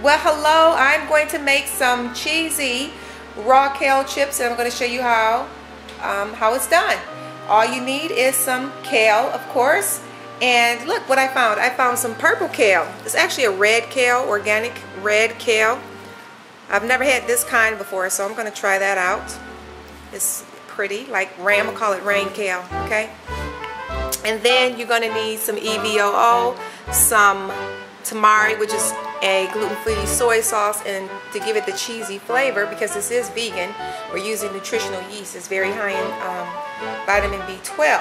Well, hello. I'm going to make some cheesy raw kale chips, and I'm going to show you how it's done. All you need is some kale, of course. And look what I found. I found some purple kale. It's actually a red kale, organic red kale. I've never had this kind before, so I'm going to try that out. It's pretty, like rain. I'm going to call it rain kale, okay? And then you're going to need some EVOO, some Tamari, which is a gluten-free soy sauce, and to give it the cheesy flavor, because this is vegan, we're using nutritional yeast. It's very high in vitamin B12.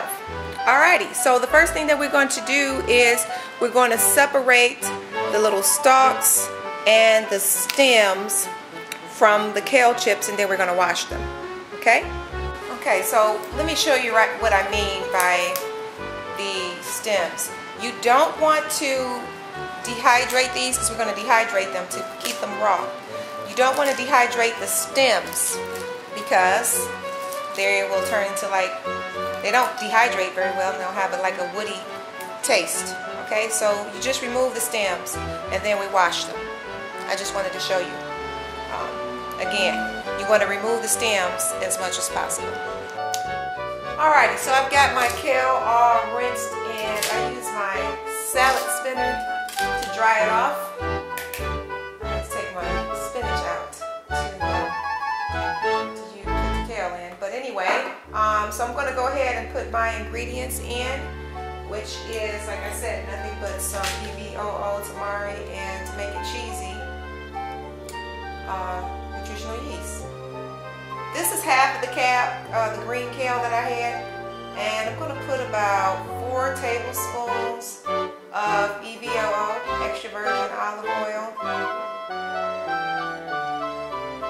Alrighty, so the first thing that we're going to do is we're going to separate the little stalks and the stems from the kale chips, and then we're going to wash them. Okay? Okay, so let me show you what I mean by the stems. You don't want to dehydrate these, because we're going to dehydrate them to keep them raw. You don't want to dehydrate the stems, because they will turn into, like, they don't dehydrate very well, and they'll have like a woody taste. Okay, so you just remove the stems and then we wash them. I just wanted to show you. Again, you want to remove the stems as much as possible. Alrighty, so I've got my kale all rinsed, and I use my salad spinner to dry it off. Let's take my spinach out to put the kale in. But anyway, so I'm going to go ahead and put my ingredients in, which is, like I said, nothing but some EVOO, Tamari, and to make it cheesy, nutritional yeast. This is half of the green kale that I had, and I'm going to put about 4 tablespoons of EVOO, extra virgin olive oil.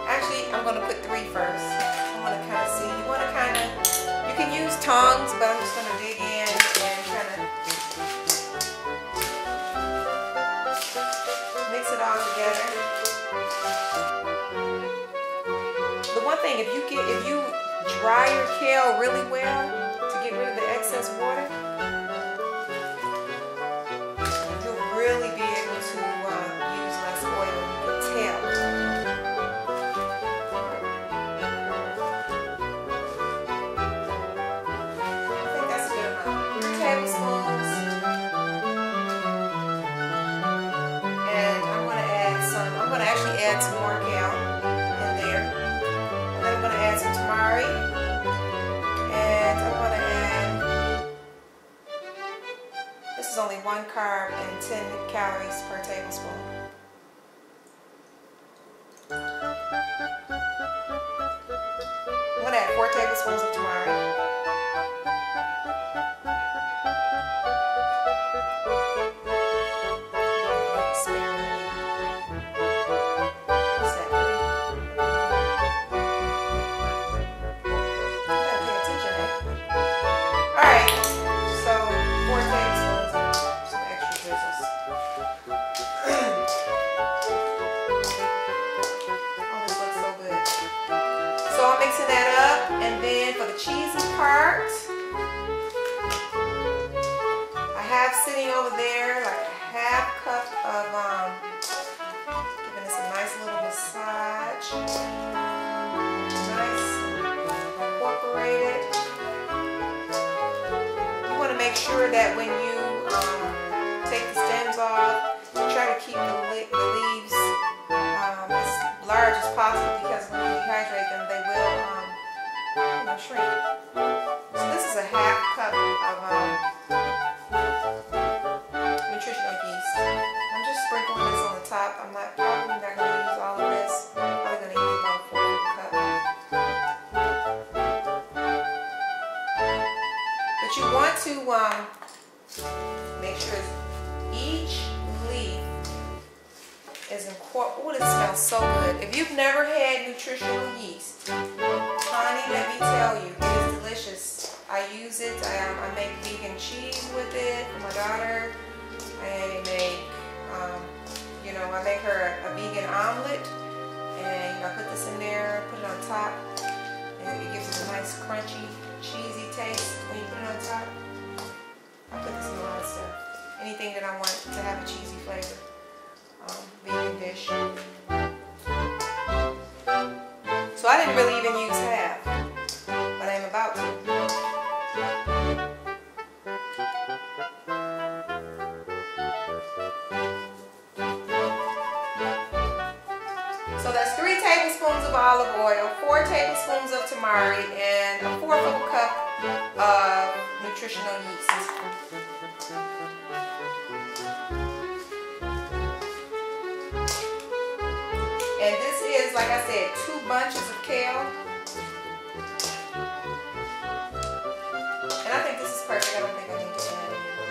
Actually, I'm going to put 3 first. I want to kind of see. You want to kind of, you can use tongs, but I'm just going to dig in and kind of mix it all together. The one thing, if you dry your kale really well to get rid of the excess water, you'll really be able to use less oil. You can tell. I think that's a good amount. 3 tablespoons. And I'm going to actually add some more kale in there. And then I'm going to add some tamari. And I'm going to add, this is only 1 carb and 10 calories per tablespoon. I'm going to add 4 tablespoons of tamari. So I'm mixing that up, and then for the cheesy part, I have sitting over there like a half cup of, giving this a nice little massage, nice, incorporated. You want to make sure that when you take the stems off, you try to keep the leaves as large as possible, because when you dehydrate them, they will shrink. So this is a half cup of nutritional yeast. I'm just sprinkling this on the top. I'm probably not going to use all of this. I'm probably going to use about a 4 cup. But you want to make sure each leaf is incorporated. Oh, it smells so good. If you've never had nutritional yeast, honey, let me tell you, it is delicious. I use it. I make vegan cheese with it for my daughter. I make, I make her a vegan omelet, and I put this in there, put it on top, and it gives it a nice crunchy, cheesy taste when you put it on top. I put this in a lot of stuff. Anything that I want to have a cheesy flavor. Vegan dish. So I didn't really even use half, but I'm about to. So that's 3 tablespoons of olive oil, 4 tablespoons of tamari, and a 1/4 of a cup of nutritional yeast. And this is, like I said, 2 bunches of kale. And I think this is perfect. I don't think I need to add any more.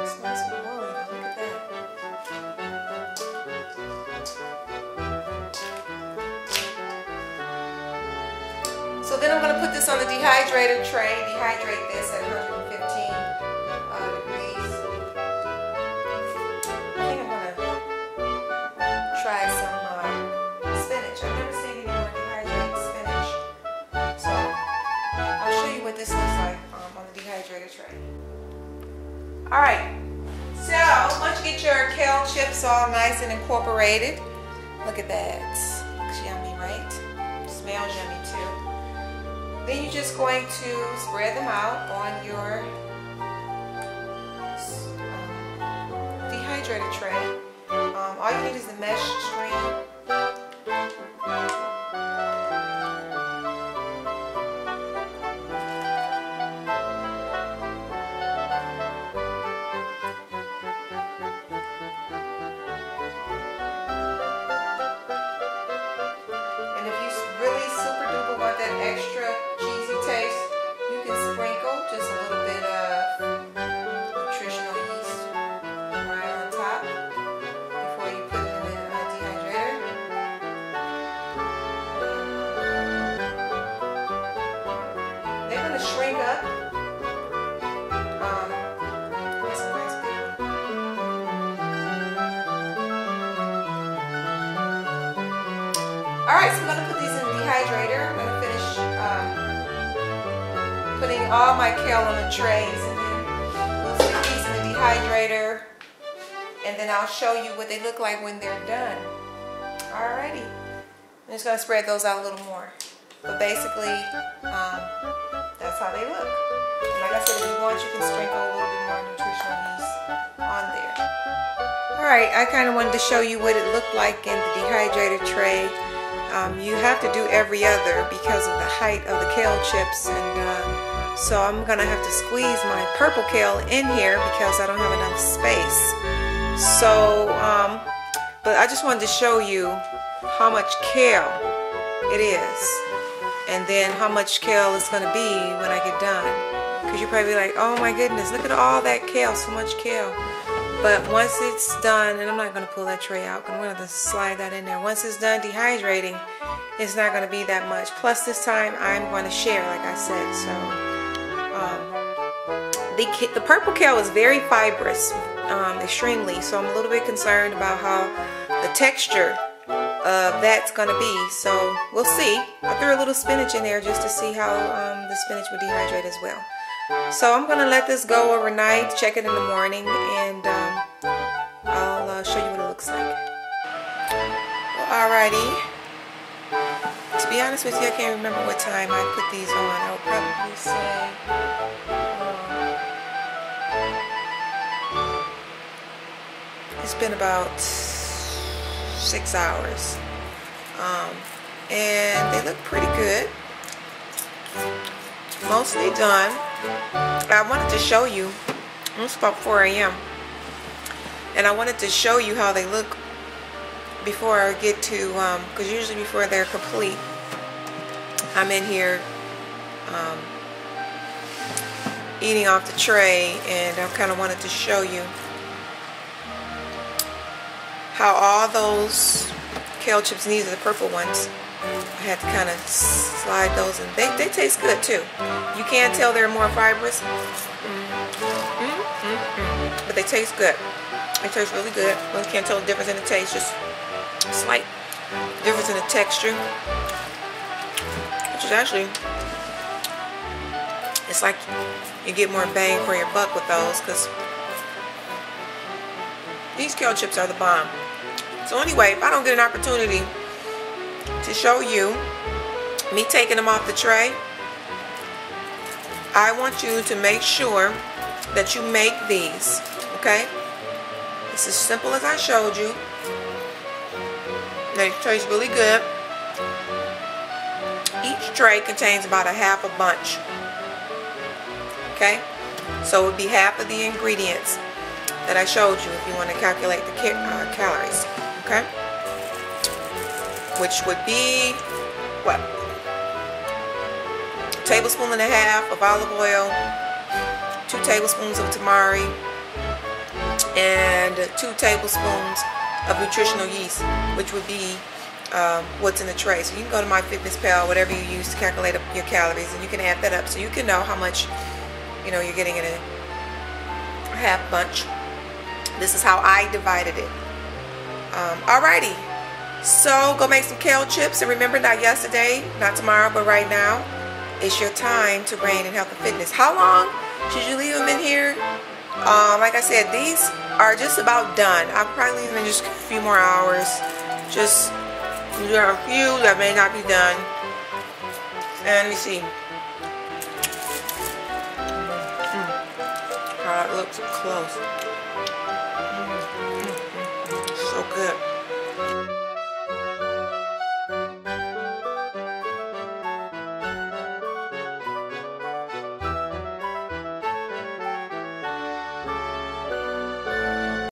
It's nice and rolling. Look at that. So then I'm going to put this on the dehydrator tray. Dehydrate this at 115 degrees. I think I'm going to try some spinach. I've never seen anyone dehydrate spinach. So I'll show you what this looks like on the dehydrator tray. Alright, so once you get your kale chips all nice and incorporated, look at that. Looks yummy, right? Smells yummy too. Then you're just going to spread them out on your dehydrator tray. All you need is the mesh screen. And if you really super duper want that extra cheesy taste, you can sprinkle just a little bit of nutritional yeast right on top before you put it in the dehydrator. They're going to shrink up. That's a nice big one. Alright, so I'm going to put these in the dehydrator. I'm going to finish putting all my kale on the trays, and then we'll stick these in the dehydrator, and then I'll show you what they look like when they're done. Alrighty. I'm just going to spread those out a little more. But basically, that's how they look. And like I said, if you want, you can sprinkle a little bit more nutritional yeast on there. Alright, I kind of wanted to show you what it looked like in the dehydrator tray. You have to do every other because of the height of the kale chips, and so I'm gonna have to squeeze my purple kale in here because I don't have enough space. So but I just wanted to show you how much kale it is, and then how much kale it's gonna be when I get done, because you're probably like, oh my goodness, look at all that kale, so much kale. But once it's done, and I'm not going to pull that tray out, I'm going to slide that in there. Once it's done dehydrating, it's not going to be that much. Plus this time I'm going to share, like I said. So the purple kale is very fibrous, extremely. So I'm a little bit concerned about how the texture of that's going to be. So we'll see. I threw a little spinach in there just to see how the spinach would dehydrate as well. So I'm going to let this go overnight, check it in the morning, and I'll show you what it looks like. Well, alrighty. To be honest with you, I can't remember what time I put these on. I would probably say it's been about 6 hours. And they look pretty good. Mostly done. I wanted to show you, it's about 4 a.m. and I wanted to show you how they look before I get to, because usually before they're complete, I'm in here eating off the tray, and I kind of wanted to show you how all those kale chips, and these are the purple ones, I had to kind of slide those in. They taste good too. You can't tell they're more fibrous, but they taste good. They taste really good. Well, you can't tell the difference in the taste, just a slight difference in the texture, which is actually, it's like you get more bang for your buck with those, because These kale chips are the bomb. So anyway, if I don't get an opportunity to show you me taking them off the tray, I want you to make sure that you make these, okay? It's as simple as I showed you. Now, the tray's really good. Each tray contains about a half a bunch, okay? So it would be half of the ingredients that I showed you if you want to calculate the calories, okay? Which would be, what? A tablespoon and a half of olive oil, 2 tablespoons of tamari, and 2 tablespoons of nutritional yeast, which would be what's in the tray. So you can go to MyFitnessPal, whatever you use to calculate your calories, and you can add that up so you can know how much, you know, you're getting in a half bunch. This is how I divided it. Alrighty, so go make some kale chips, and remember, not yesterday, not tomorrow, but right now, it's your time to reign in health and fitness. How long should you leave them in here? Like I said, these are just about done. I'll probably leave them in just a few more hours. Just, there are a few that may not be done. And let me see. How it looks up close. So good.